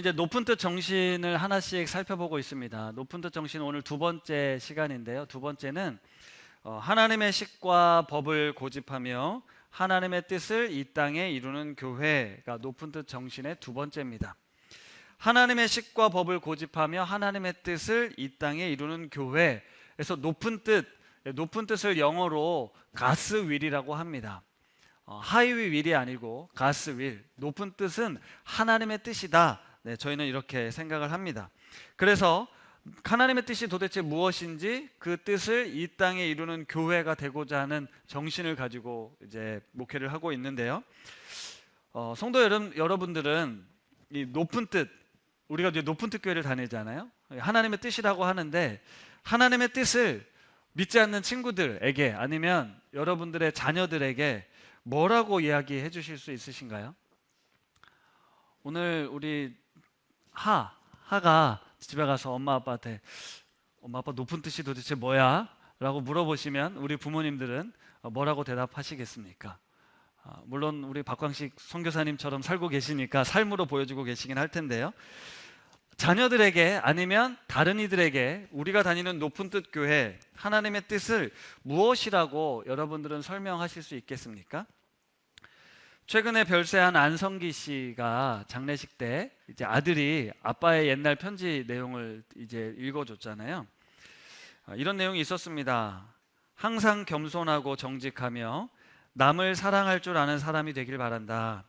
이제 높은 뜻 정신을 하나씩 살펴보고 있습니다. 높은 뜻 정신 오늘 두 번째 시간인데요. 두 번째는 하나님의 식과 법을 고집하며 하나님의 뜻을 이 땅에 이루는 교회가 높은 뜻 정신의 두 번째입니다. 하나님의 식과 법을 고집하며 하나님의 뜻을 이 땅에 이루는 교회에서 높은 뜻을 영어로 God's will이라고 합니다. 하이위 윌이 아니고 God's will, 높은 뜻은 하나님의 뜻이다. 네, 저희는 이렇게 생각을 합니다. 그래서 하나님의 뜻이 도대체 무엇인지 그 뜻을 이 땅에 이루는 교회가 되고자 하는 정신을 가지고 이제 목회를 하고 있는데요. 성도 여러분들은 이 높은 뜻, 우리가 이제 높은 뜻 교회를 다니잖아요. 하나님의 뜻이라고 하는데 하나님의 뜻을 믿지 않는 친구들에게 아니면 여러분들의 자녀들에게 뭐라고 이야기해 주실 수 있으신가요? 오늘 우리 하가 집에 가서 엄마 아빠한테 엄마 아빠 높은 뜻이 도대체 뭐야? 라고 물어보시면 우리 부모님들은 뭐라고 대답하시겠습니까? 물론 우리 박광식 선교사님처럼 살고 계시니까 삶으로 보여주고 계시긴 할 텐데요. 자녀들에게 아니면 다른 이들에게 우리가 다니는 높은 뜻 교회 하나님의 뜻을 무엇이라고 여러분들은 설명하실 수 있겠습니까? 최근에 별세한 안성기 씨가 장례식 때 이제 아들이 아빠의 옛날 편지 내용을 이제 읽어줬잖아요. 이런 내용이 있었습니다. 항상 겸손하고 정직하며 남을 사랑할 줄 아는 사람이 되길 바란다.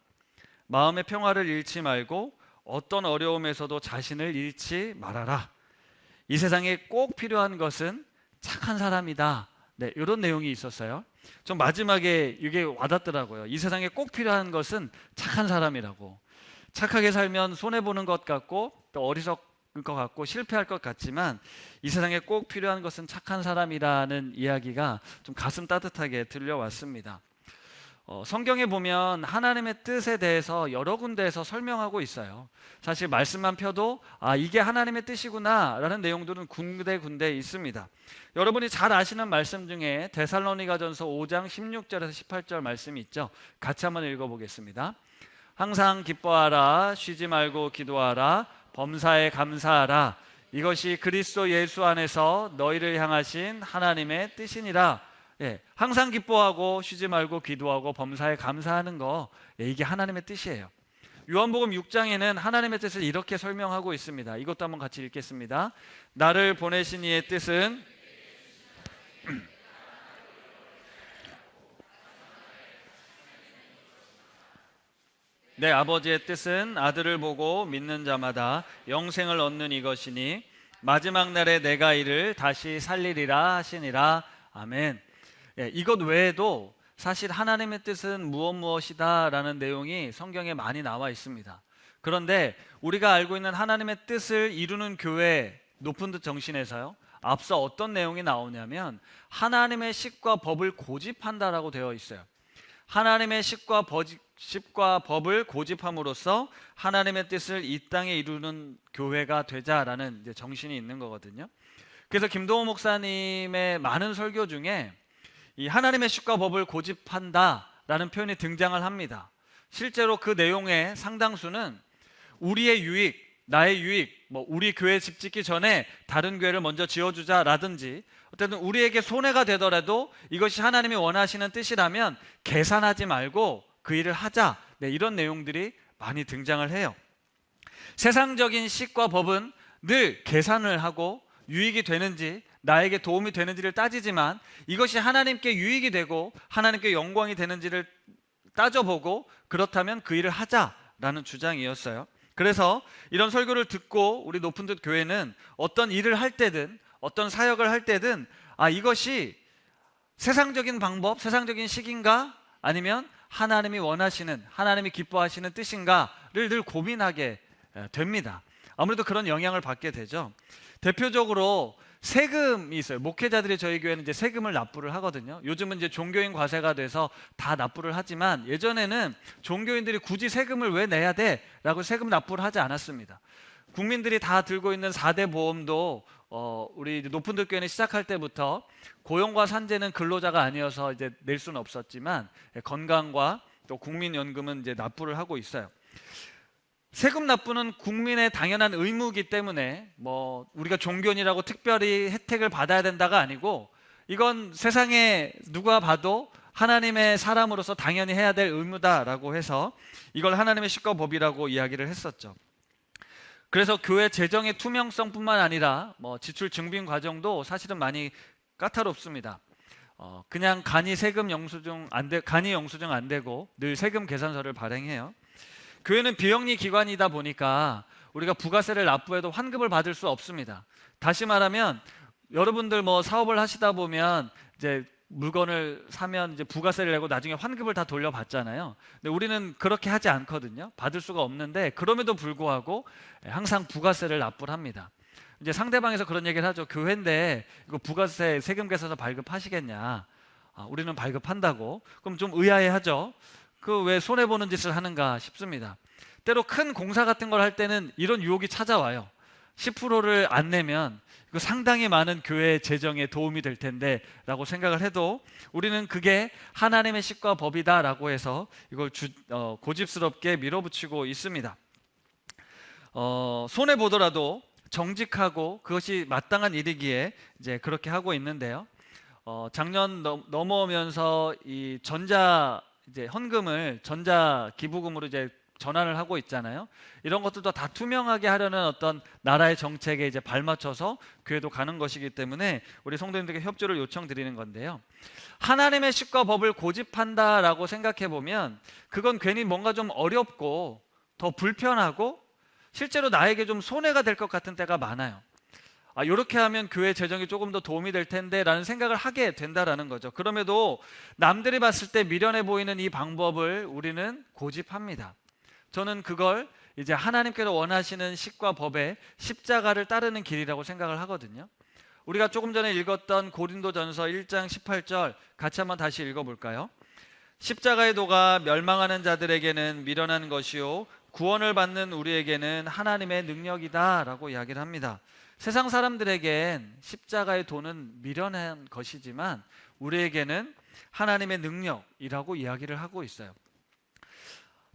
마음의 평화를 잃지 말고 어떤 어려움에서도 자신을 잃지 말아라. 이 세상에 꼭 필요한 것은 착한 사람이다. 네, 이런 내용이 있었어요. 좀 마지막에 이게 와닿더라고요. 이 세상에 꼭 필요한 것은 착한 사람이라고. 착하게 살면 손해보는 것 같고 또 어리석을 것 같고 실패할 것 같지만 이 세상에 꼭 필요한 것은 착한 사람이라는 이야기가 좀 가슴 따뜻하게 들려왔습니다. 성경에 보면 하나님의 뜻에 대해서 여러 군데에서 설명하고 있어요. 사실 말씀만 펴도 이게 하나님의 뜻이구나 라는 내용들은 군데군데 있습니다. 여러분이 잘 아시는 말씀 중에 데살로니가전서 5장 16절에서 18절 말씀이 있죠. 같이 한번 읽어보겠습니다. 항상 기뻐하라, 쉬지 말고 기도하라, 범사에 감사하라. 이것이 그리스도 예수 안에서 너희를 향하신 하나님의 뜻이니라. 항상 기뻐하고 쉬지 말고 기도하고 범사에 감사하는 거, 이게 하나님의 뜻이에요. 요한복음 6장에는 하나님의 뜻을 이렇게 설명하고 있습니다. 이것도 한번 같이 읽겠습니다. 나를 보내신 이의 뜻은 내 아버지의 뜻은 아들을 보고 믿는 자마다 영생을 얻는 이것이니 마지막 날에 내가 이를 다시 살리리라 하시니라. 아멘. 이것 외에도 사실 하나님의 뜻은 무엇이다 라는 내용이 성경에 많이 나와 있습니다. 그런데 우리가 알고 있는 하나님의 뜻을 이루는 교회 높은 뜻 정신에서요, 앞서 어떤 내용이 나오냐면 하나님의 식과 법을 고집한다라고 되어 있어요. 하나님의 식과 법을 고집함으로써 하나님의 뜻을 이 땅에 이루는 교회가 되자라는 이제 정신이 있는 거거든요. 그래서 김동호 목사님의 많은 설교 중에 이 하나님의 식과 법을 고집한다라는 표현이 등장을 합니다. 실제로 그 내용의 상당수는 우리의 유익, 나의 유익, 우리 교회 집 짓기 전에 다른 교회를 먼저 지어주자라든지 어쨌든 우리에게 손해가 되더라도 이것이 하나님이 원하시는 뜻이라면 계산하지 말고 그 일을 하자. 네, 이런 내용들이 많이 등장을 해요. 세상적인 식과 법은 늘 계산을 하고 유익이 되는지 나에게 도움이 되는지를 따지지만 이것이 하나님께 유익이 되고 하나님께 영광이 되는지를 따져보고 그렇다면 그 일을 하자라는 주장이었어요. 그래서 이런 설교를 듣고 우리 높은 뜻 교회는 어떤 일을 할 때든 어떤 사역을 할 때든 이것이 세상적인 방법, 세상적인 식인가 아니면 하나님이 원하시는, 하나님이 기뻐하시는 뜻인가를 늘 고민하게 됩니다. 아무래도 그런 영향을 받게 되죠. 대표적으로 세금이 있어요. 목회자들이 저희 교회는 이제 세금을 납부를 하거든요. 요즘은 이제 종교인 과세가 돼서 다 납부를 하지만 예전에는 종교인들이 굳이 세금을 왜 내야 돼? 라고 세금 납부를 하지 않았습니다. 국민들이 다 들고 있는 4대 보험도 우리 높은 뜻 교회는 시작할 때부터 고용과 산재는 근로자가 아니어서 이제 낼 수는 없었지만 건강과 또 국민연금은 이제 납부를 하고 있어요. 세금 납부는 국민의 당연한 의무이기 때문에 뭐 우리가 종교인이라고 특별히 혜택을 받아야 된다가 아니고, 이건 세상에 누가 봐도 하나님의 사람으로서 당연히 해야 될 의무다라고 해서 이걸 하나님의 식과 법이라고 이야기를 했었죠. 그래서 교회 재정의 투명성뿐만 아니라 뭐 지출 증빙 과정도 사실은 많이 까다롭습니다. 그냥 간이 영수증 안 되고 늘 세금 계산서를 발행해요. 교회는 비영리 기관이다 보니까 우리가 부가세를 납부해도 환급을 받을 수 없습니다. 다시 말하면 여러분들 뭐 사업을 하시다 보면 이제 물건을 사면 이제 부가세를 내고 나중에 환급을 다 돌려받잖아요. 근데 우리는 그렇게 하지 않거든요. 받을 수가 없는데 그럼에도 불구하고 항상 부가세를 납부를 합니다. 이제 상대방에서 그런 얘기를 하죠. 교회인데 이거 부가세 세금 계산서 발급하시겠냐? 우리는 발급한다고. 그럼 좀 의아해하죠. 그 왜 손해보는 짓을 하는가 싶습니다. 때로 큰 공사 같은 걸 할 때는 이런 유혹이 찾아와요. 10%를 안 내면 이거 상당히 많은 교회 재정에 도움이 될 텐데 라고 생각을 해도 우리는 그게 하나님의 식과 법이다 라고 해서 이걸 고집스럽게 밀어붙이고 있습니다. 손해보더라도 정직하고 그것이 마땅한 일이기에 이제 그렇게 하고 있는데요. 작년 넘어오면서 이 이제 헌금을 전자 기부금으로 이제 전환을 하고 있잖아요. 이런 것들도 다 투명하게 하려는 어떤 나라의 정책에 이제 발맞춰서 교회도 가는 것이기 때문에 우리 성도님들께 협조를 요청드리는 건데요. 하나님의 식과 법을 고집한다라고 생각해 보면 그건 괜히 뭔가 좀 어렵고 더 불편하고 실제로 나에게 좀 손해가 될 것 같은 때가 많아요. 이렇게 하면 교회 재정이 조금 더 도움이 될 텐데 라는 생각을 하게 된다라는 거죠. 그럼에도 남들이 봤을 때 미련해 보이는 이 방법을 우리는 고집합니다. 저는 그걸 이제 하나님께서 원하시는 식과 법의 십자가를 따르는 길이라고 생각을 하거든요. 우리가 조금 전에 읽었던 고린도전서 1장 18절 같이 한번 다시 읽어볼까요? 십자가의 도가 멸망하는 자들에게는 미련한 것이요 구원을 받는 우리에게는 하나님의 능력이다 라고 이야기를 합니다. 세상 사람들에겐 십자가의 도는 미련한 것이지만 우리에게는 하나님의 능력이라고 이야기를 하고 있어요.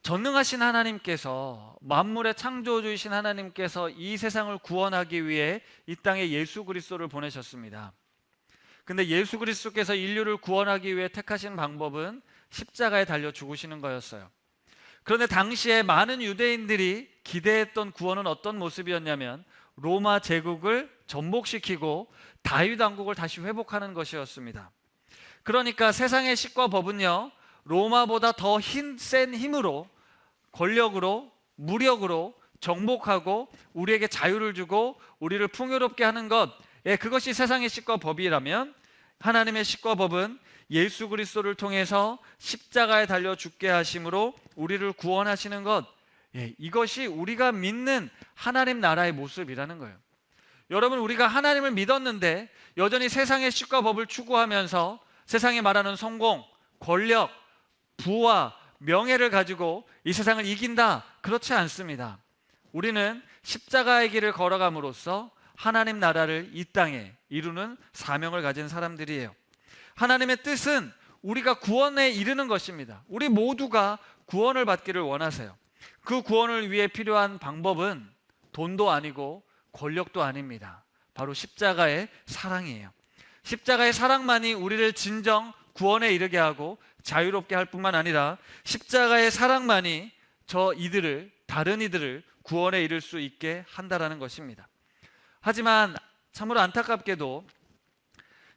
전능하신 하나님께서, 만물의 창조주이신 하나님께서 이 세상을 구원하기 위해 이 땅에 예수 그리스도를 보내셨습니다. 근데 예수 그리스도께서 인류를 구원하기 위해 택하신 방법은 십자가에 달려 죽으시는 거였어요. 그런데 당시에 많은 유대인들이 기대했던 구원은 어떤 모습이었냐면 로마 제국을 전복시키고 다윗 왕국을 다시 회복하는 것이었습니다. 그러니까 세상의 식과 법은요, 로마보다 더 센 힘으로, 권력으로, 무력으로 정복하고 우리에게 자유를 주고 우리를 풍요롭게 하는 것, 그것이 세상의 식과 법이라면 하나님의 식과 법은 예수 그리스도를 통해서 십자가에 달려 죽게 하심으로 우리를 구원하시는 것, 이것이 우리가 믿는 하나님 나라의 모습이라는 거예요. 여러분, 우리가 하나님을 믿었는데 여전히 세상의 식과 법을 추구하면서 세상이 말하는 성공, 권력, 부와 명예를 가지고 이 세상을 이긴다, 그렇지 않습니다. 우리는 십자가의 길을 걸어감으로써 하나님 나라를 이 땅에 이루는 사명을 가진 사람들이에요. 하나님의 뜻은 우리가 구원에 이르는 것입니다. 우리 모두가 구원을 받기를 원하세요. 그 구원을 위해 필요한 방법은 돈도 아니고 권력도 아닙니다. 바로 십자가의 사랑이에요. 십자가의 사랑만이 우리를 진정 구원에 이르게 하고 자유롭게 할 뿐만 아니라 십자가의 사랑만이 다른 이들을 구원에 이를 수 있게 한다라는 것입니다. 하지만 참으로 안타깝게도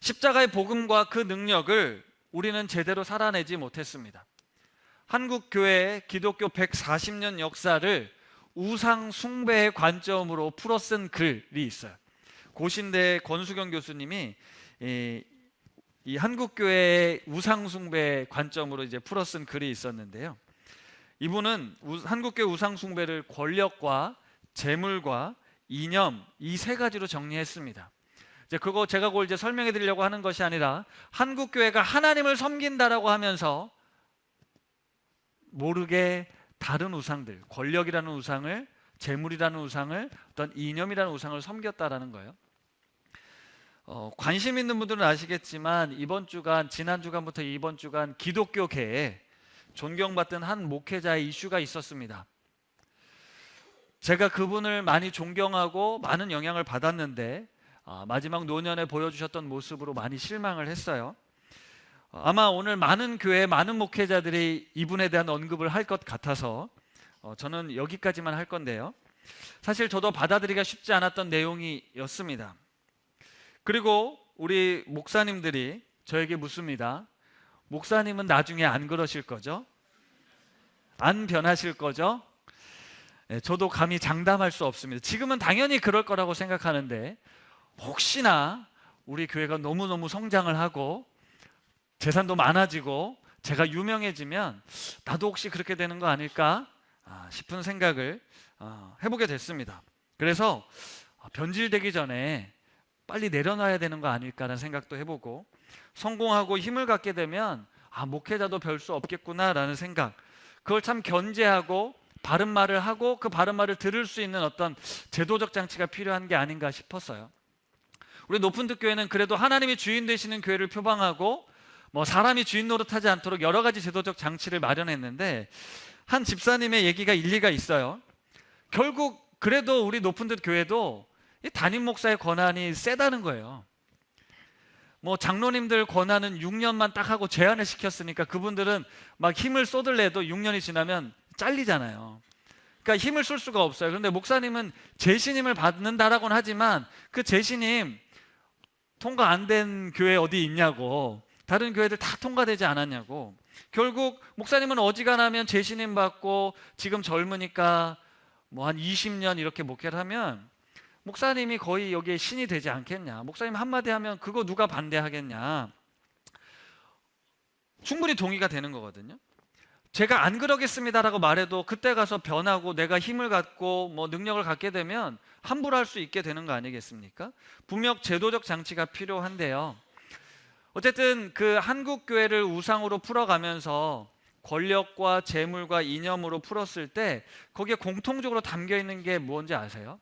십자가의 복음과 그 능력을 우리는 제대로 살아내지 못했습니다. 한국 교회의 기독교 140년 역사를 우상 숭배의 관점으로 풀어 쓴 글이 있어요. 고신대 권수경 교수님이 이 한국 교회의 우상 숭배 관점으로 이제 풀어 쓴 글이 있었는데요. 이분은 한국 교회 우상 숭배를 권력과 재물과 이념, 이 세 가지로 정리했습니다. 제가 그걸 이제 설명해 드리려고 하는 것이 아니라 한국 교회가 하나님을 섬긴다라고 하면서 모르게 다른 우상들, 권력이라는 우상을, 재물이라는 우상을, 어떤 이념이라는 우상을 섬겼다라는 거예요. 관심 있는 분들은 아시겠지만 지난 주간부터 이번 주간 기독교계에 존경받던 한 목회자의 이슈가 있었습니다. 제가 그분을 많이 존경하고 많은 영향을 받았는데 마지막 노년에 보여주셨던 모습으로 많이 실망을 했어요. 아마 오늘 많은 교회, 많은 목회자들이 이분에 대한 언급을 할 것 같아서 저는 여기까지만 할 건데요. 사실 저도 받아들이기가 쉽지 않았던 내용이었습니다. 그리고 우리 목사님들이 저에게 묻습니다. 목사님은 나중에 안 그러실 거죠? 안 변하실 거죠? 저도 감히 장담할 수 없습니다. 지금은 당연히 그럴 거라고 생각하는데 혹시나 우리 교회가 너무너무 성장을 하고 재산도 많아지고 제가 유명해지면 나도 혹시 그렇게 되는 거 아닐까 싶은 생각을 해보게 됐습니다. 그래서 변질되기 전에 빨리 내려놔야 되는 거 아닐까라는 생각도 해보고, 성공하고 힘을 갖게 되면 목회자도 별 수 없겠구나라는 생각, 그걸 참 견제하고 바른 말을 하고 그 바른 말을 들을 수 있는 어떤 제도적 장치가 필요한 게 아닌가 싶었어요. 우리 높은뜻 교회는 그래도 하나님이 주인 되시는 교회를 표방하고 사람이 주인 노릇하지 않도록 여러 가지 제도적 장치를 마련했는데, 한 집사님의 얘기가 일리가 있어요. 결국 그래도 우리 높은뜻 교회도 이 담임 목사의 권한이 세다는 거예요. 장로님들 권한은 6년만 딱 하고 제한을 시켰으니까 그분들은 막 힘을 쏟을래도 6년이 지나면 잘리잖아요. 그러니까 힘을 쏠 수가 없어요. 그런데 목사님은 재신임을 받는다라고는 하지만 그 재신임 통과 안 된 교회 어디 있냐고, 다른 교회들 다 통과되지 않았냐고. 결국 목사님은 어지간하면 재신임 받고 지금 젊으니까 한 20년 이렇게 목회를 하면 목사님이 거의 여기에 신이 되지 않겠냐, 목사님 한마디 하면 그거 누가 반대하겠냐, 충분히 동의가 되는 거거든요. 제가 안 그러겠습니다라고 말해도 그때 가서 변하고 내가 힘을 갖고 능력을 갖게 되면 함부로 할 수 있게 되는 거 아니겠습니까? 분명 제도적 장치가 필요한데요. 어쨌든 그 한국 교회를 우상으로 풀어가면서 권력과 재물과 이념으로 풀었을 때 거기에 공통적으로 담겨 있는 게 뭔지 아세요?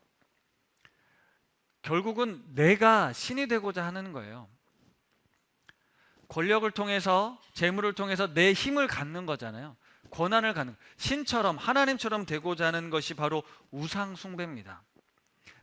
결국은 내가 신이 되고자 하는 거예요. 권력을 통해서, 재물을 통해서 내 힘을 갖는 거잖아요. 권한을 갖는, 신처럼 하나님처럼 되고자 하는 것이 바로 우상 숭배입니다.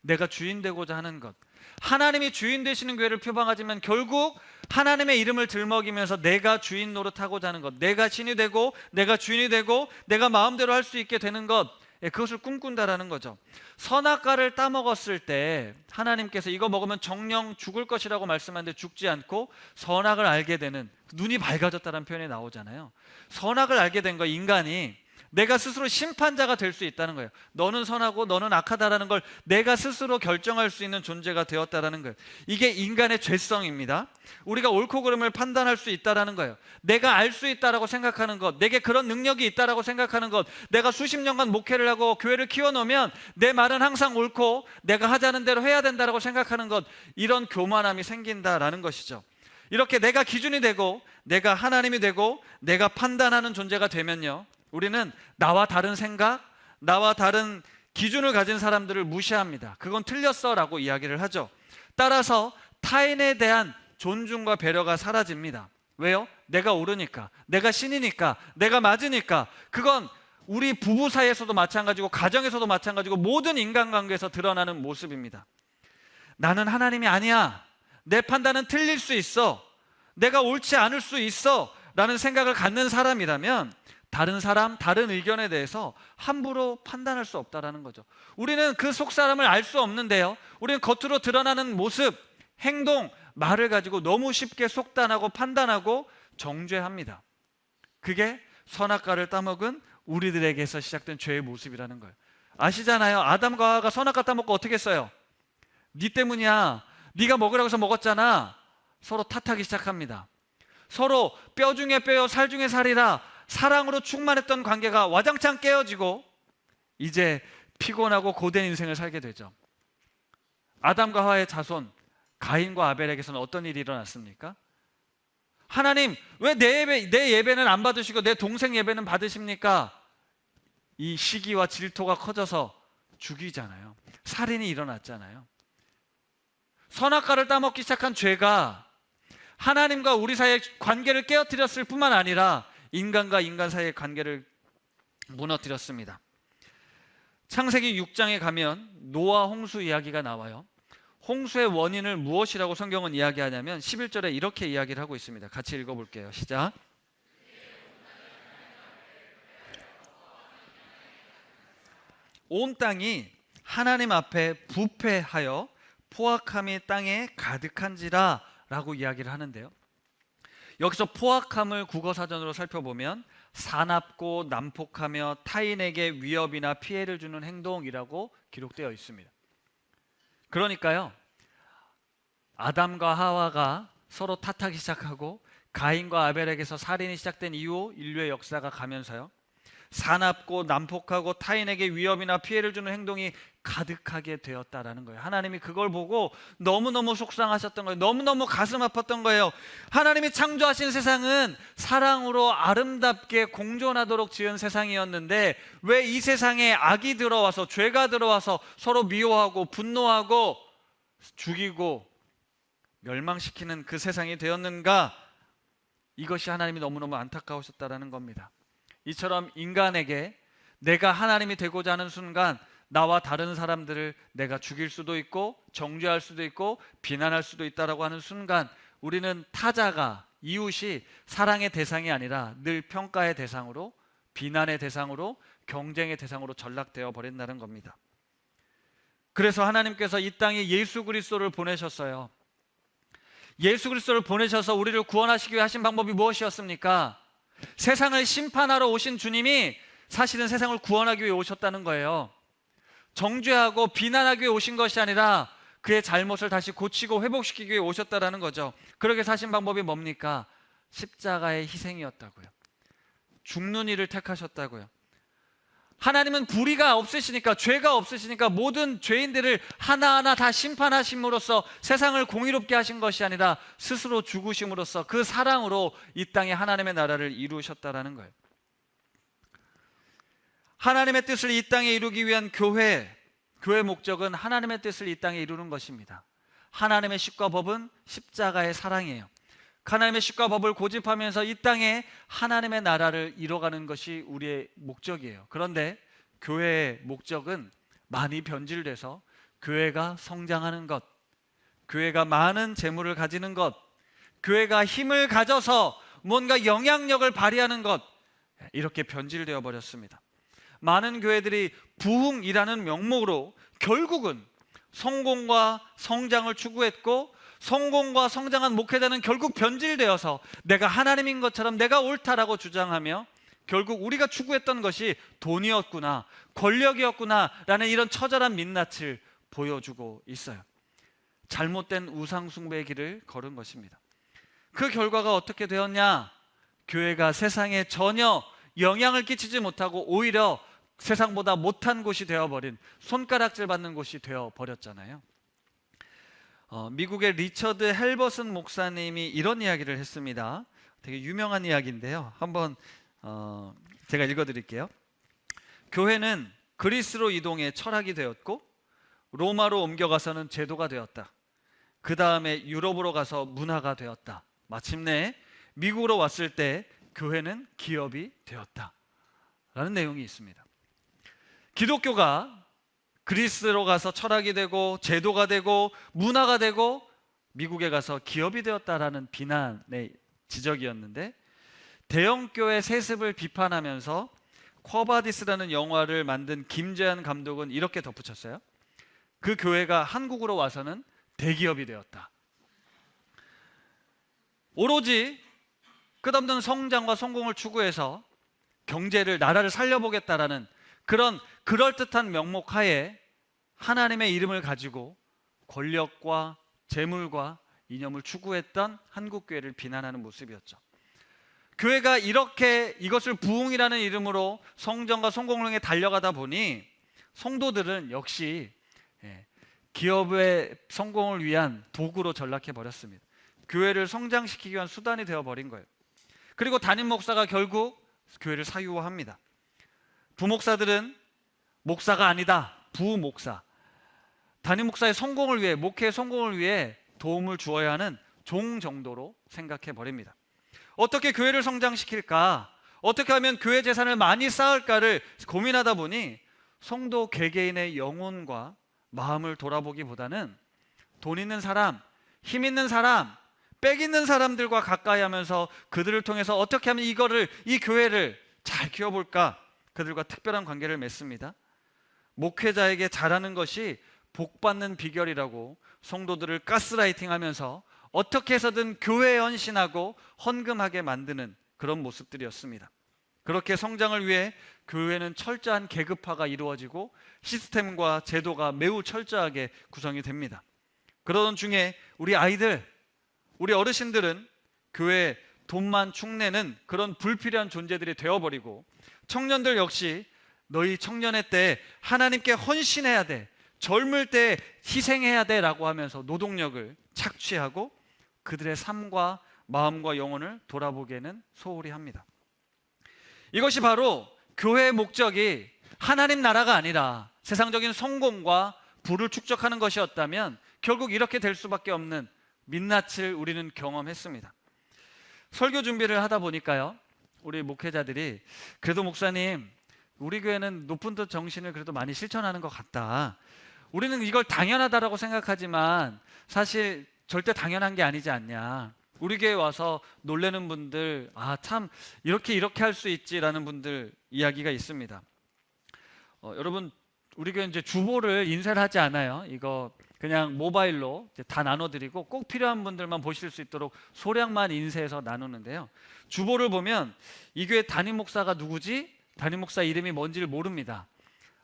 내가 주인 되고자 하는 것. 하나님이 주인 되시는 교회를 표방하지만 결국 하나님의 이름을 들먹이면서 내가 주인 노릇하고자 하는 것, 내가 신이 되고 내가 주인이 되고 내가 마음대로 할 수 있게 되는 것, 그것을 꿈꾼다라는 거죠. 선악과를 따먹었을 때 하나님께서 이거 먹으면 정령 죽을 것이라고 말씀하는데 죽지 않고 선악을 알게 되는, 눈이 밝아졌다는 표현이 나오잖아요. 선악을 알게 된 거, 인간이 내가 스스로 심판자가 될 수 있다는 거예요. 너는 선하고 너는 악하다라는 걸 내가 스스로 결정할 수 있는 존재가 되었다라는 거예요. 이게 인간의 죄성입니다. 우리가 옳고 그름을 판단할 수 있다라는 거예요. 내가 알 수 있다라고 생각하는 것, 내게 그런 능력이 있다라고 생각하는 것, 내가 수십 년간 목회를 하고 교회를 키워놓으면 내 말은 항상 옳고 내가 하자는 대로 해야 된다라고 생각하는 것, 이런 교만함이 생긴다라는 것이죠. 이렇게 내가 기준이 되고 내가 하나님이 되고 내가 판단하는 존재가 되면요, 우리는 나와 다른 생각, 나와 다른 기준을 가진 사람들을 무시합니다. 그건 틀렸어 라고 이야기를 하죠. 따라서 타인에 대한 존중과 배려가 사라집니다. 왜요? 내가 옳으니까, 내가 신이니까, 내가 맞으니까. 그건 우리 부부 사이에서도 마찬가지고 가정에서도 마찬가지고 모든 인간관계에서 드러나는 모습입니다. 나는 하나님이 아니야, 내 판단은 틀릴 수 있어, 내가 옳지 않을 수 있어 라는 생각을 갖는 사람이라면 다른 사람, 다른 의견에 대해서 함부로 판단할 수 없다라는 거죠. 우리는 그 속 사람을 알 수 없는데요, 우리는 겉으로 드러나는 모습, 행동, 말을 가지고 너무 쉽게 속단하고 판단하고 정죄합니다. 그게 선악과를 따먹은 우리들에게서 시작된 죄의 모습이라는 거예요. 아시잖아요. 아담과 하와가 선악과 따먹고 어떻게 했어요? 네 때문이야, 네가 먹으라고 해서 먹었잖아. 서로 탓하기 시작합니다. 서로 뼈 중에 뼈요 살 중에 살이라 사랑으로 충만했던 관계가 와장창 깨어지고 이제 피곤하고 고된 인생을 살게 되죠. 아담과 하와의 자손 가인과 아벨에게서는 어떤 일이 일어났습니까? 하나님, 왜 내 예배는 안 받으시고 내 동생 예배는 받으십니까? 이 시기와 질투가 커져서 죽이잖아요. 살인이 일어났잖아요. 선악과를 따먹기 시작한 죄가 하나님과 우리 사이의 관계를 깨어뜨렸을 뿐만 아니라 인간과 인간 사이의 관계를 무너뜨렸습니다. 창세기 6장에 가면 노아 홍수 이야기가 나와요. 홍수의 원인을 무엇이라고 성경은 이야기하냐면 11절에 이렇게 이야기를 하고 있습니다. 같이 읽어볼게요. 시작. 온 땅이 하나님 앞에 부패하여 포악함이 땅에 가득한지라 라고 이야기를 하는데요. 여기서 포악함을 국어사전으로 살펴보면 사납고 난폭하며 타인에게 위협이나 피해를 주는 행동이라고 기록되어 있습니다. 그러니까요, 아담과 하와가 서로 탓하기 시작하고 가인과 아벨에게서 살인이 시작된 이후 인류의 역사가 가면서요, 사납고 난폭하고 타인에게 위협이나 피해를 주는 행동이 가득하게 되었다라는 거예요. 하나님이 그걸 보고 너무너무 속상하셨던 거예요. 너무너무 가슴 아팠던 거예요. 하나님이 창조하신 세상은 사랑으로 아름답게 공존하도록 지은 세상이었는데 왜 이 세상에 악이 들어와서, 죄가 들어와서 서로 미워하고 분노하고 죽이고 멸망시키는 그 세상이 되었는가? 이것이 하나님이 너무너무 안타까우셨다라는 겁니다. 이처럼 인간에게 내가 하나님이 되고자 하는 순간 나와 다른 사람들을 내가 죽일 수도 있고 정죄할 수도 있고 비난할 수도 있다라고 하는 순간 우리는 타자가, 이웃이 사랑의 대상이 아니라 늘 평가의 대상으로, 비난의 대상으로, 경쟁의 대상으로 전락되어 버린다는 겁니다. 그래서 하나님께서 이 땅에 예수 그리스도를 보내셨어요. 예수 그리스도를 보내셔서 우리를 구원하시기 위해 하신 방법이 무엇이었습니까? 세상을 심판하러 오신 주님이 사실은 세상을 구원하기 위해 오셨다는 거예요. 정죄하고 비난하기 위해 오신 것이 아니라 그의 잘못을 다시 고치고 회복시키기 위해 오셨다는 거죠. 그렇게 사신 방법이 뭡니까? 십자가의 희생이었다고요. 죽는 일을 택하셨다고요. 하나님은 불의가 없으시니까, 죄가 없으시니까 모든 죄인들을 하나하나 다 심판하심으로써 세상을 공의롭게 하신 것이 아니라 스스로 죽으심으로써 그 사랑으로 이 땅에 하나님의 나라를 이루셨다라는 거예요. 하나님의 뜻을 이 땅에 이루기 위한 교회의 목적은 하나님의 뜻을 이 땅에 이루는 것입니다. 하나님의 십과 법은 십자가의 사랑이에요. 하나님의 십과 법을 고집하면서 이 땅에 하나님의 나라를 이뤄가는 것이 우리의 목적이에요. 그런데 교회의 목적은 많이 변질돼서 교회가 성장하는 것, 교회가 많은 재물을 가지는 것, 교회가 힘을 가져서 뭔가 영향력을 발휘하는 것, 이렇게 변질되어 버렸습니다. 많은 교회들이 부흥이라는 명목으로 결국은 성공과 성장을 추구했고, 성공과 성장한 목회자는 결국 변질되어서 내가 하나님인 것처럼 내가 옳다라고 주장하며 결국 우리가 추구했던 것이 돈이었구나, 권력이었구나 라는 이런 처절한 민낯을 보여주고 있어요. 잘못된 우상 숭배의 길을 걸은 것입니다. 그 결과가 어떻게 되었냐? 교회가 세상에 전혀 영향을 끼치지 못하고 오히려 세상보다 못한 곳이 되어버린, 손가락질 받는 곳이 되어버렸잖아요. 미국의 리처드 헬버슨 목사님이 이런 이야기를 했습니다. 되게 유명한 이야기인데요. 한번 제가 읽어드릴게요. 교회는 그리스로 이동해 철학이 되었고 로마로 옮겨가서는 제도가 되었다. 그 다음에 유럽으로 가서 문화가 되었다. 마침내 미국으로 왔을 때 교회는 기업이 되었다 라는 내용이 있습니다. 기독교가 그리스로 가서 철학이 되고 제도가 되고 문화가 되고 미국에 가서 기업이 되었다라는 비난의 지적이었는데, 대형교회 세습을 비판하면서 쿼바디스라는 영화를 만든 김재한 감독은 이렇게 덧붙였어요. 그 교회가 한국으로 와서는 대기업이 되었다. 오로지 끝없는 성장과 성공을 추구해서 경제를, 나라를 살려보겠다라는 그런 그럴듯한 명목 하에 하나님의 이름을 가지고 권력과 재물과 이념을 추구했던 한국교회를 비난하는 모습이었죠. 교회가 이렇게 이것을 부흥이라는 이름으로 성장과 성공을 향해 달려가다 보니 성도들은 역시 기업의 성공을 위한 도구로 전락해 버렸습니다. 교회를 성장시키기 위한 수단이 되어버린 거예요. 그리고 담임 목사가 결국 교회를 사유화합니다. 부목사들은 목사가 아니다, 부목사. 담임 목사의 성공을 위해, 목회의 성공을 위해 도움을 주어야 하는 종 정도로 생각해 버립니다. 어떻게 교회를 성장시킬까, 어떻게 하면 교회 재산을 많이 쌓을까를 고민하다 보니 성도 개개인의 영혼과 마음을 돌아보기보다는 돈 있는 사람, 힘 있는 사람, 빽 있는 사람들과 가까이 하면서 그들을 통해서 어떻게 하면 이 교회를 잘 키워볼까, 그들과 특별한 관계를 맺습니다. 목회자에게 잘하는 것이 복받는 비결이라고 성도들을 가스라이팅하면서 어떻게 해서든 교회에 헌신하고 헌금하게 만드는 그런 모습들이었습니다. 그렇게 성장을 위해 교회는 철저한 계급화가 이루어지고 시스템과 제도가 매우 철저하게 구성이 됩니다. 그러던 중에 우리 아이들, 우리 어르신들은 교회에 돈만 축내는 그런 불필요한 존재들이 되어버리고, 청년들 역시 너희 청년의 때 하나님께 헌신해야 돼, 젊을 때 희생해야 돼 라고 하면서 노동력을 착취하고 그들의 삶과 마음과 영혼을 돌아보게는 소홀히 합니다. 이것이 바로 교회의 목적이 하나님 나라가 아니라 세상적인 성공과 부를 축적하는 것이었다면 결국 이렇게 될 수밖에 없는 민낯을 우리는 경험했습니다. 설교 준비를 하다 보니까요, 우리 목회자들이 그래도 목사님, 우리 교회는 높은 뜻 정신을 그래도 많이 실천하는 것 같다. 우리는 이걸 당연하다라고 생각하지만 사실 절대 당연한 게 아니지 않냐. 우리 교회 와서 놀라는 분들, 참 이렇게 할 수 있지라는 분들 이야기가 있습니다. 여러분, 우리 교회 이제 주보를 인쇄를 하지 않아요. 이거 그냥 모바일로 이제 다 나눠드리고 꼭 필요한 분들만 보실 수 있도록 소량만 인쇄해서 나누는데요. 주보를 보면 이 교회 담임 목사가 누구지? 담임 목사 이름이 뭔지를 모릅니다.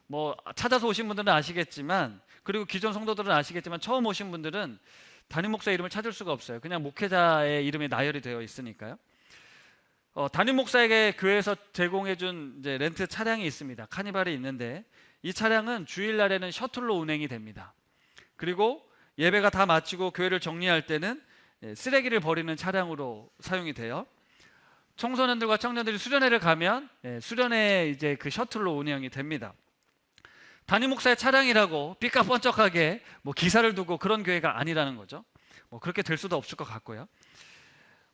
뭐 찾아서 오신 분들은 아시겠지만, 그리고 기존 성도들은 아시겠지만 처음 오신 분들은 담임 목사 이름을 찾을 수가 없어요. 그냥 목회자의 이름이 나열이 되어 있으니까요. 담임 목사에게 교회에서 제공해준 이제 렌트 차량이 있습니다. 카니발이 있는데 이 차량은 주일날에는 셔틀로 운행이 됩니다. 그리고 예배가 다 마치고 교회를 정리할 때는 쓰레기를 버리는 차량으로 사용이 돼요. 청소년들과 청년들이 수련회를 가면 수련회 이제 그 셔틀로 운영이 됩니다. 담임 목사의 차량이라고 삐까뻔쩍하게 뭐 기사를 두고 그런 교회가 아니라는 거죠. 뭐 그렇게 될 수도 없을 것 같고요.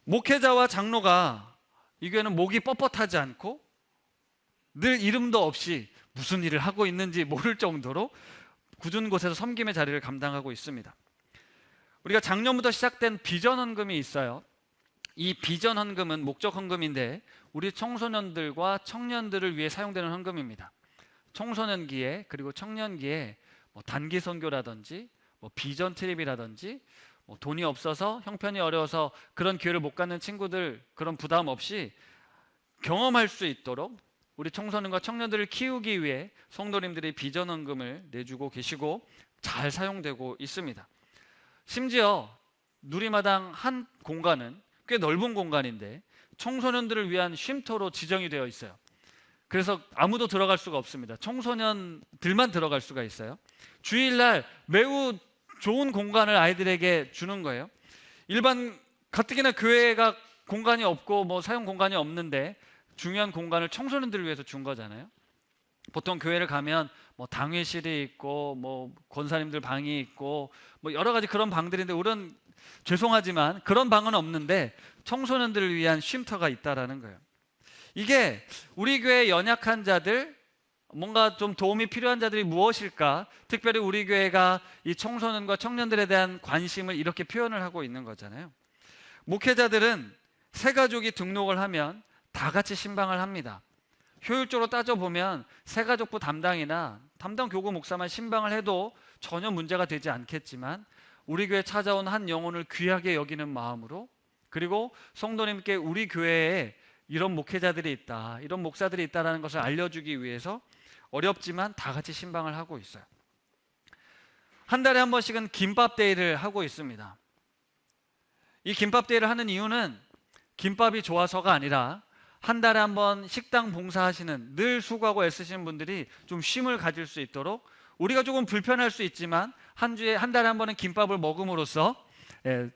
목회자와 장로가 이 교회는 목이 뻣뻣하지 않고 늘 이름도 없이 무슨 일을 하고 있는지 모를 정도로 굳은 곳에서 섬김의 자리를 감당하고 있습니다. 우리가 작년부터 시작된 비전 헌금이 있어요. 이 비전 헌금은 목적 헌금인데 우리 청소년들과 청년들을 위해 사용되는 헌금입니다. 청소년기에 그리고 청년기에 뭐 단기 선교라든지 뭐 비전 트립이라든지 뭐 돈이 없어서 형편이 어려워서 그런 기회를 못 갖는 친구들, 그런 부담 없이 경험할 수 있도록 우리 청소년과 청년들을 키우기 위해 성도님들이 비전 헌금을 내주고 계시고 잘 사용되고 있습니다. 심지어 누리마당 한 공간은 꽤 넓은 공간인데 청소년들을 위한 쉼터로 지정이 되어 있어요. 그래서 아무도 들어갈 수가 없습니다. 청소년들만 들어갈 수가 있어요. 주일날 매우 좋은 공간을 아이들에게 주는 거예요. 일반 가뜩이나 교회가 공간이 없고 뭐 사용 공간이 없는데 중요한 공간을 청소년들을 위해서 준 거잖아요. 보통 교회를 가면 뭐 당회실이 있고 뭐 권사님들 방이 있고 뭐 여러 가지 그런 방들인데 우리는 죄송하지만 그런 방은 없는데 청소년들을 위한 쉼터가 있다라는 거예요. 이게 우리 교회 연약한 자들, 뭔가 좀 도움이 필요한 자들이 무엇일까? 특별히 우리 교회가 이 청소년과 청년들에 대한 관심을 이렇게 표현을 하고 있는 거잖아요. 목회자들은 새 가족이 등록을 하면 다 같이 신방을 합니다. 효율적으로 따져보면 새가족부 담당이나 담당 교구 목사만 신방을 해도 전혀 문제가 되지 않겠지만 우리 교회에 찾아온 한 영혼을 귀하게 여기는 마음으로, 그리고 성도님께 우리 교회에 이런 목회자들이 있다, 이런 목사들이 있다는 것을 알려주기 위해서 어렵지만 다 같이 신방을 하고 있어요. 한 달에 한 번씩은 김밥데이를 하고 있습니다. 이 김밥데이를 하는 이유는 김밥이 좋아서가 아니라 한 달에 한 번 식당 봉사하시는, 늘 수고하고 애쓰시는 분들이 좀 쉼을 가질 수 있도록, 우리가 조금 불편할 수 있지만 한 달에 한 번은 김밥을 먹음으로써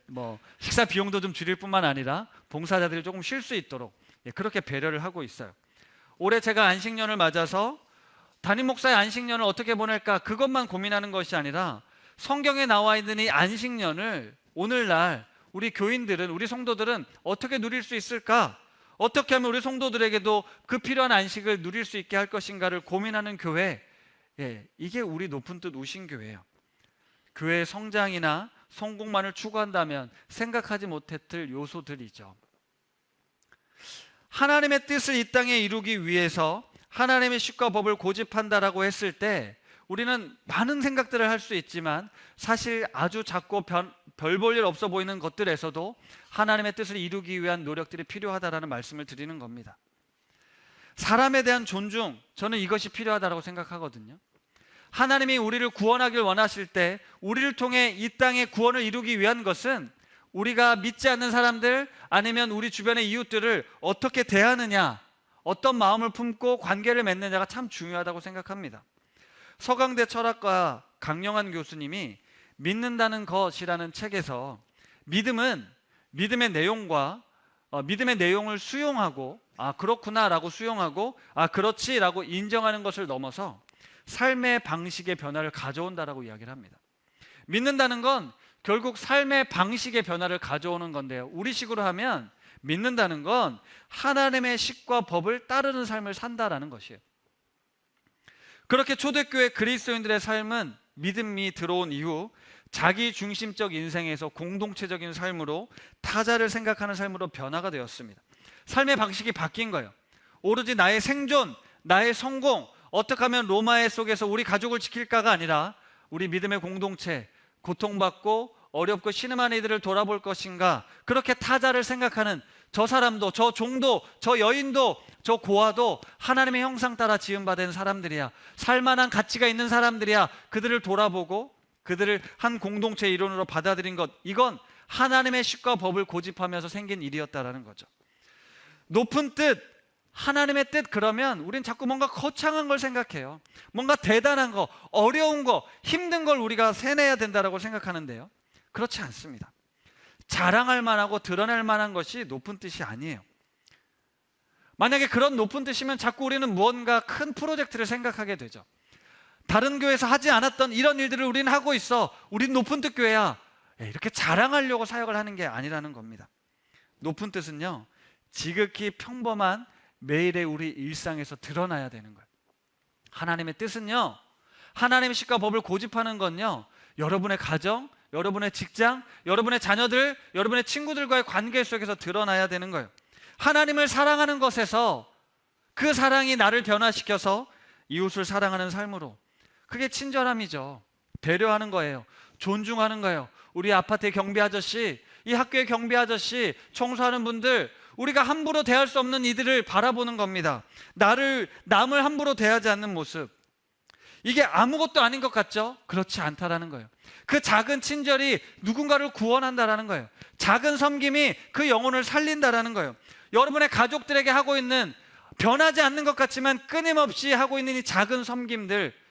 뭐 식사 비용도 좀 줄일 뿐만 아니라 봉사자들이 조금 쉴 수 있도록 그렇게 배려를 하고 있어요. 올해 제가 안식년을 맞아서 담임 목사의 안식년을 어떻게 보낼까 그것만 고민하는 것이 아니라 성경에 나와 있는 이 안식년을 오늘날 우리 교인들은, 우리 성도들은 어떻게 누릴 수 있을까? 어떻게 하면 우리 성도들에게도 그 필요한 안식을 누릴 수 있게 할 것인가를 고민하는 교회, 이게 우리 높은 뜻 우신교회예요. 교회의 성장이나 성공만을 추구한다면 생각하지 못했을 요소들이죠. 하나님의 뜻을 이 땅에 이루기 위해서 하나님의 식과 법을 고집한다라고 했을 때 우리는 많은 생각들을 할 수 있지만 사실 아주 작고 별 볼 일 없어 보이는 것들에서도 하나님의 뜻을 이루기 위한 노력들이 필요하다라는 말씀을 드리는 겁니다. 사람에 대한 존중, 저는 이것이 필요하다고 생각하거든요. 하나님이 우리를 구원하길 원하실 때 우리를 통해 이 땅의 구원을 이루기 위한 것은 우리가 믿지 않는 사람들 아니면 우리 주변의 이웃들을 어떻게 대하느냐, 어떤 마음을 품고 관계를 맺느냐가 참 중요하다고 생각합니다. 서강대 철학가 강영한 교수님이 믿는다는 것이라는 책에서 믿음은 믿음의 내용과 믿음의 내용을 수용하고 그렇구나 라고 수용하고 그렇지 라고 인정하는 것을 넘어서 삶의 방식의 변화를 가져온다라고 이야기를 합니다. 믿는다는 건 결국 삶의 방식의 변화를 가져오는 건데요, 우리식으로 하면 믿는다는 건 하나님의 식과 법을 따르는 삶을 산다라는 것이에요. 그렇게 초대교회 그리스도인들의 삶은 믿음이 들어온 이후 자기 중심적 인생에서 공동체적인 삶으로 타자를 생각하는 삶으로 변화가 되었습니다. 삶의 방식이 바뀐 거예요. 오로지 나의 생존, 나의 성공, 어떻게 하면 로마의 속에서 우리 가족을 지킬까가 아니라 우리 믿음의 공동체, 고통받고 어렵고 신음한 이들을 돌아볼 것인가, 그렇게 타자를 생각하는 저 사람도, 저 종도, 저 여인도, 저 고아도 하나님의 형상 따라 지음받은 사람들이야, 살만한 가치가 있는 사람들이야, 그들을 돌아보고 그들을 한 공동체의 일원으로 받아들인 것, 이건 하나님의 식과 법을 고집하면서 생긴 일이었다라는 거죠. 높은 뜻, 하나님의 뜻, 그러면 우린 자꾸 뭔가 거창한 걸 생각해요. 뭔가 대단한 거, 어려운 거, 힘든 걸 우리가 세내야 된다라고 생각하는데요, 그렇지 않습니다. 자랑할 만하고 드러낼 만한 것이 높은 뜻이 아니에요. 만약에 그런 높은 뜻이면 자꾸 우리는 무언가 큰 프로젝트를 생각하게 되죠. 다른 교회에서 하지 않았던 이런 일들을 우리는 하고 있어, 우린 높은 뜻 교회야, 이렇게 자랑하려고 사역을 하는 게 아니라는 겁니다. 높은 뜻은요, 지극히 평범한 매일의 우리 일상에서 드러나야 되는 거예요. 하나님의 뜻은요, 하나님의 식과 법을 고집하는 건요, 여러분의 가정, 여러분의 직장, 여러분의 자녀들, 여러분의 친구들과의 관계 속에서 드러나야 되는 거예요. 하나님을 사랑하는 것에서 그 사랑이 나를 변화시켜서 이웃을 사랑하는 삶으로, 그게 친절함이죠. 배려하는 거예요. 존중하는 거예요. 우리 아파트의 경비 아저씨, 이 학교의 경비 아저씨, 청소하는 분들, 우리가 함부로 대할 수 없는 이들을 바라보는 겁니다. 남을 함부로 대하지 않는 모습, 이게 아무것도 아닌 것 같죠? 그렇지 않다라는 거예요. 그 작은 친절이 누군가를 구원한다라는 거예요. 작은 섬김이 그 영혼을 살린다라는 거예요. 여러분의 가족들에게 하고 있는, 변하지 않는 것 같지만 끊임없이 하고 있는 이 작은 섬김들,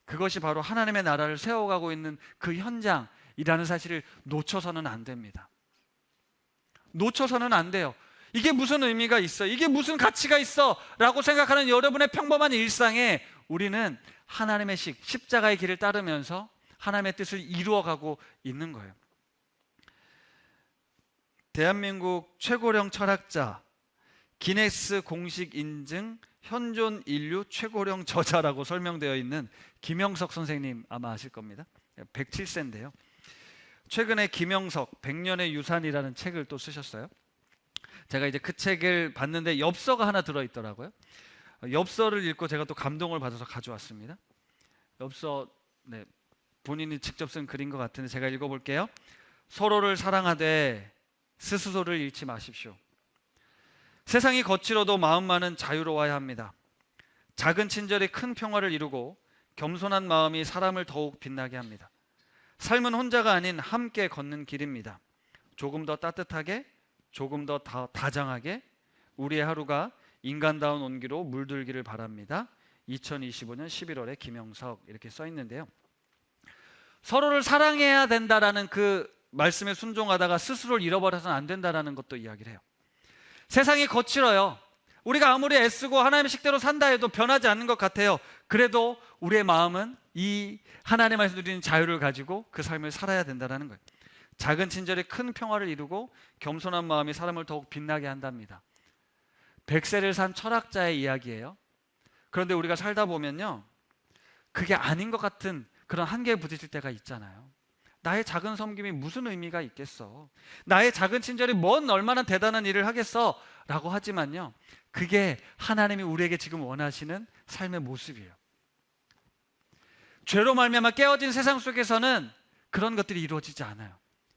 그것이 바로 하나님의 나라를 세워가고 있는 그 현장이라는 사실을 놓쳐서는 안 됩니다. 놓쳐서는 안 돼요. 이게 무슨 의미가 있어? 이게 무슨 가치가 있어? 라고 생각하는 여러분의 평범한 일상에 우리는 하나님의 십자가의 길을 따르면서 하나님의 뜻을 이루어가고 있는 거예요. 대한민국 최고령 철학자, 기네스 공식 인증 현존 인류 최고령 저자라고 설명되어 있는 김영석 선생님 아마 아실 겁니다. 107세인데요. 최근에 김영석 100년의 유산이라는 책을 또 쓰셨어요. 제가 이제 그 책을 봤는데 엽서가 하나 들어있더라고요. 엽서를 읽고 제가 또 감동을 받아서 가져왔습니다. 엽서, 본인이 직접 쓴 글인 것 같은데 제가 읽어볼게요. 서로를 사랑하되 스스로를 잃지 마십시오. 세상이 거칠어도 마음만은 자유로워야 합니다. 작은 친절이 큰 평화를 이루고 겸손한 마음이 사람을 더욱 빛나게 합니다. 삶은 혼자가 아닌 함께 걷는 길입니다. 조금 더 따뜻하게, 조금 더 다정하게 우리의 하루가 인간다운 온기로 물들기를 바랍니다. 2025년 11월에 김영석, 이렇게 써 있는데요. 서로를 사랑해야 된다라는 그 말씀에 순종하다가 스스로를 잃어버려서는 안 된다라는 것도 이야기를 해요. 세상이 거칠어요. 우리가 아무리 애쓰고 하나님의 식대로 산다 해도 변하지 않는 것 같아요. 그래도 우리의 마음은 이 하나님 안에서 누리는 자유를 가지고 그 삶을 살아야 된다는 거예요. 작은 친절이 큰 평화를 이루고 겸손한 마음이 사람을 더욱 빛나게 한답니다. 100세를 산 철학자의 이야기예요. 그런데 우리가 살다 보면요, 그게 아닌 것 같은 그런 한계에 부딪힐 때가 있잖아요. 나의 작은 섬김이 무슨 의미가 있겠어? 나의 작은 친절이 뭔 얼마나 대단한 일을 하겠어? 라고 하지만요, 그게 하나님이 우리에게 지금 원하시는 삶의 모습이에요. 죄로 말미암아 깨어진 세상 속에서는 그런 것들이 이루어지지 않아요.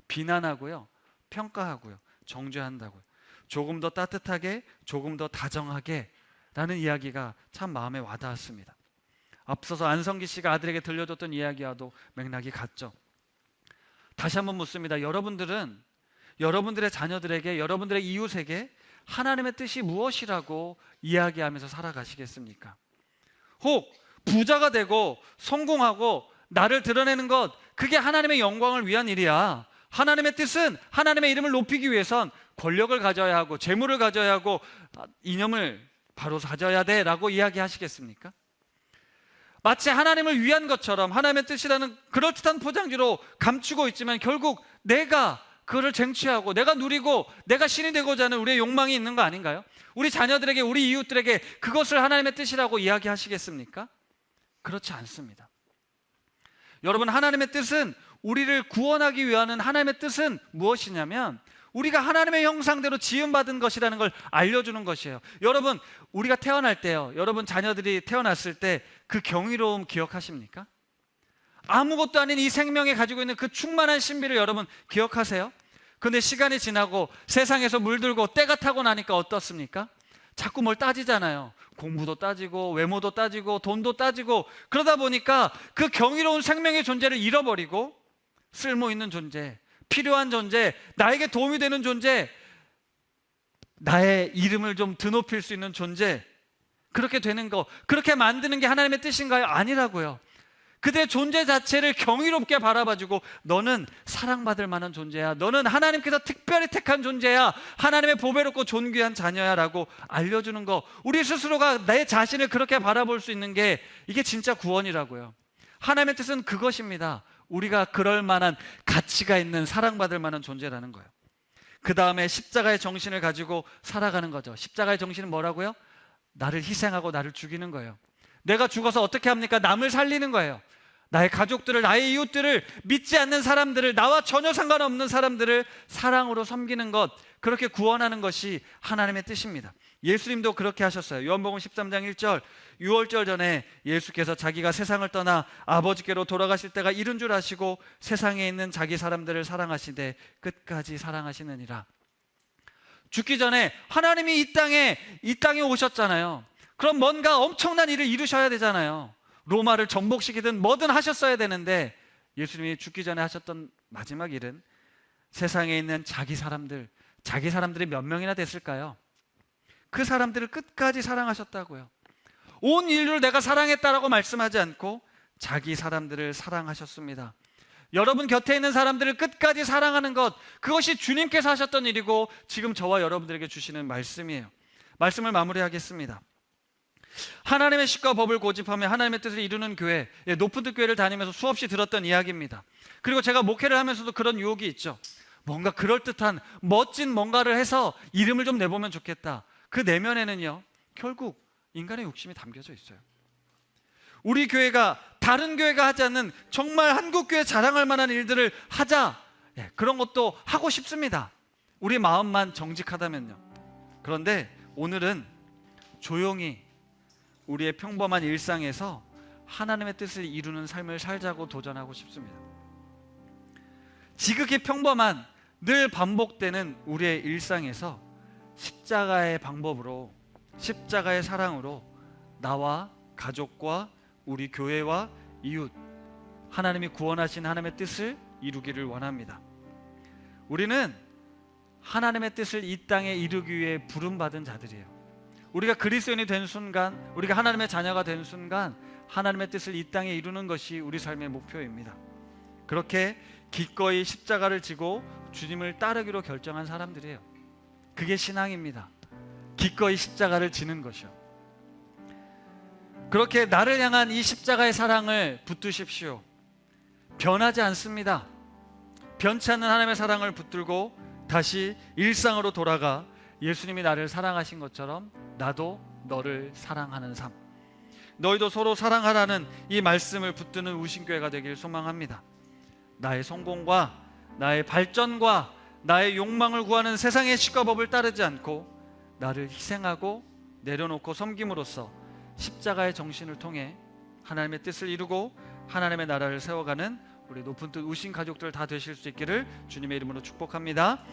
비난하고요, 평가하고요, 정죄한다고요. 조금 더 따뜻하게, 조금 더 다정하게 라는 이야기가 참 마음에 와닿았습니다. 앞서서 안성기 씨가 아들에게 들려줬던 이야기와도 맥락이 같죠. 다시 한번 묻습니다. 여러분들은 여러분들의 자녀들에게, 여러분들의 이웃에게 하나님의 뜻이 무엇이라고 이야기하면서 살아가시겠습니까? 혹 부자가 되고 성공하고 나를 드러내는 것, 그게 하나님의 영광을 위한 일이야. 하나님의 뜻은 하나님의 이름을 높이기 위해선 권력을 가져야 하고 재물을 가져야 하고 이념을 바로 가져야 돼 라고 이야기하시겠습니까? 마치 하나님을 위한 것처럼 하나님의 뜻이라는 그럴듯한 포장지로 감추고 있지만 결국 내가 그거를 쟁취하고 내가 누리고 내가 신이 되고자 하는 우리의 욕망이 있는 거 아닌가요? 우리 자녀들에게, 우리 이웃들에게 그것을 하나님의 뜻이라고 이야기하시겠습니까? 그렇지 않습니다. 여러분, 하나님의 뜻은, 우리를 구원하기 위한 하나님의 뜻은 무엇이냐면 우리가 하나님의 형상대로 지음받은 것이라는 걸 알려주는 것이에요. 여러분, 우리가 태어날 때요, 여러분 자녀들이 태어났을 때 그 경이로움 기억하십니까? 아무것도 아닌 이 생명에 가지고 있는 그 충만한 신비를 여러분 기억하세요? 근데 시간이 지나고 세상에서 물들고 때가 타고 나니까 어떻습니까? 자꾸 뭘 따지잖아요. 공부도 따지고 외모도 따지고 돈도 따지고, 그러다 보니까 그 경이로운 생명의 존재를 잃어버리고 쓸모 있는 존재, 필요한 존재, 나에게 도움이 되는 존재, 나의 이름을 좀 드높일 수 있는 존재, 그렇게 되는 거, 그렇게 만드는 게 하나님의 뜻인가요? 아니라고요. 그들의 존재 자체를 경이롭게 바라봐주고 너는 사랑받을 만한 존재야, 너는 하나님께서 특별히 택한 존재야, 하나님의 보배롭고 존귀한 자녀야 라고 알려주는 거, 우리 스스로가 내 자신을 그렇게 바라볼 수 있는 게 이게 진짜 구원이라고요. 하나님의 뜻은 그것입니다. 우리가 그럴 만한 가치가 있는, 사랑받을 만한 존재라는 거예요. 그 다음에 십자가의 정신을 가지고 살아가는 거죠. 십자가의 정신은 뭐라고요? 나를 희생하고 나를 죽이는 거예요. 내가 죽어서 어떻게 합니까? 남을 살리는 거예요. 나의 가족들을, 나의 이웃들을, 믿지 않는 사람들을, 나와 전혀 상관없는 사람들을 사랑으로 섬기는 것, 그렇게 구원하는 것이 하나님의 뜻입니다. 예수님도 그렇게 하셨어요. 요한복음 13장 1절, 유월절 전에 예수께서 자기가 세상을 떠나 아버지께로 돌아가실 때가 이른 줄 아시고 세상에 있는 자기 사람들을 사랑하시되 끝까지 사랑하시느니라. 죽기 전에 하나님이 이 땅에 오셨잖아요. 그럼 뭔가 엄청난 일을 이루셔야 되잖아요. 로마를 정복시키든 뭐든 하셨어야 되는데 예수님이 죽기 전에 하셨던 마지막 일은 세상에 있는 자기 사람들이 몇 명이나 됐을까요? 그 사람들을 끝까지 사랑하셨다고요. 온 인류를 내가 사랑했다라고 말씀하지 않고 자기 사람들을 사랑하셨습니다. 여러분 곁에 있는 사람들을 끝까지 사랑하는 것, 그것이 주님께서 하셨던 일이고 지금 저와 여러분들에게 주시는 말씀이에요. 말씀을 마무리하겠습니다. 하나님의 식과 법을 고집하며 하나님의 뜻을 이루는 교회, 높은 뜻 교회를 다니면서 수없이 들었던 이야기입니다. 그리고 제가 목회를 하면서도 그런 유혹이 있죠. 뭔가 그럴듯한 멋진 뭔가를 해서 이름을 좀 내보면 좋겠다. 그 내면에는요, 결국 인간의 욕심이 담겨져 있어요. 우리 교회가 다른 교회가 하지 않는 정말 한국교회 자랑할 만한 일들을 하자, 그런 것도 하고 싶습니다. 우리 마음만 정직하다면요. 그런데 오늘은 조용히 우리의 평범한 일상에서 하나님의 뜻을 이루는 삶을 살자고 도전하고 싶습니다. 지극히 평범한, 늘 반복되는 우리의 일상에서 십자가의 방법으로, 십자가의 사랑으로 나와 가족과 우리 교회와 이웃, 하나님이 구원하신 하나님의 뜻을 이루기를 원합니다. 우리는 하나님의 뜻을 이 땅에 이루기 위해 부름받은 자들이에요. 우리가 그리스도인이 된 순간, 우리가 하나님의 자녀가 된 순간 하나님의 뜻을 이 땅에 이루는 것이 우리 삶의 목표입니다. 그렇게 기꺼이 십자가를 지고 주님을 따르기로 결정한 사람들이에요. 그게 신앙입니다. 기꺼이 십자가를 지는 것이요. 그렇게 나를 향한 이 십자가의 사랑을 붙드십시오. 변하지 않습니다. 변치 않는 하나님의 사랑을 붙들고 다시 일상으로 돌아가 예수님이 나를 사랑하신 것처럼 나도 너를 사랑하는 삶, 너희도 서로 사랑하라는 이 말씀을 붙드는 우신교회가 되길 소망합니다. 나의 성공과 나의 발전과 나의 욕망을 구하는 세상의 식과 법을 따르지 않고 나를 희생하고 내려놓고 섬김으로써 십자가의 정신을 통해 하나님의 뜻을 이루고 하나님의 나라를 세워가는 우리 높은 뜻 우신 가족들 다 되실 수 있기를 주님의 이름으로 축복합니다.